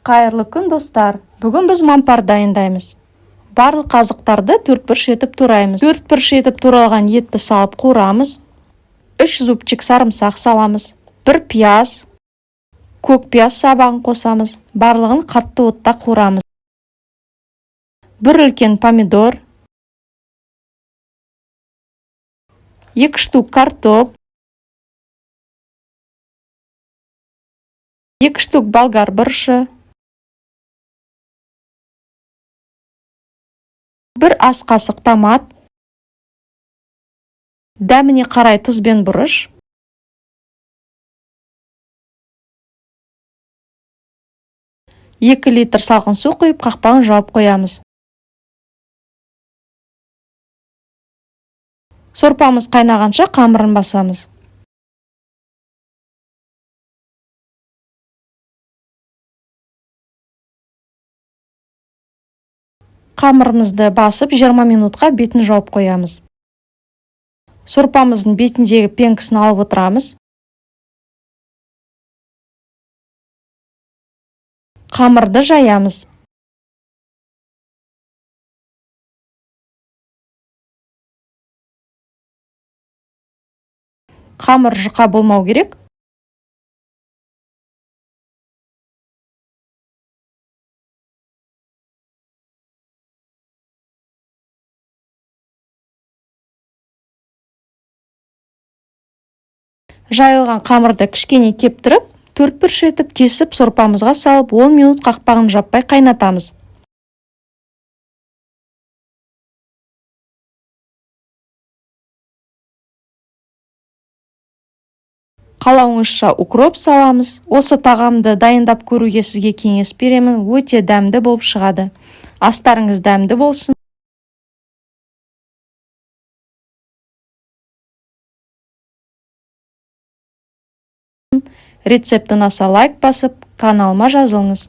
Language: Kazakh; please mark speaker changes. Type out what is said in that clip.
Speaker 1: Қайырлы күн достар. Бүгін біз мампар дайындаймыз. Барлық азықтарды төртбұрыш етіп тураймыз. Төртбұрыш етіп туралған етті салып қуырамыз. 3 зубчик сарымсақ саламыз. 1 пияз, көк пияз сабағын қосамыз. Барлығын қатты отта қуырамыз. 1 үлкен помидор, 2 штук картоп, 2 штук болгар бұрышы, 1 ас қасық томат, дәміне қарай тұз бен бұрыш, 2 литр салқын су құйып қақпағын жауып қоямыз. Сорпамыз қайнағанша қамырын басамыз. Қамырымызды басып 20 минутқа бетін жауып қоямыз. Сорпамыздың бетіндегі пенкісін алып отырамыз. Қамырды жаямыз. Қамыр жұқа болмау керек. Жайылған қамырды кішкене кептіріп, төртбұрыш етіп кесіп сорпамызға салып 10 минут қақпағын жаппай қайнатамыз. Қалауыңызша укроп саламыз. Осы тағамды дайындап көруге сізге кеңес беремін. Өте дәмді болып шығады. Астарыңыз дәмді болсын. Рецепті ұнаса лайк басып, каналыма жазылыңыз.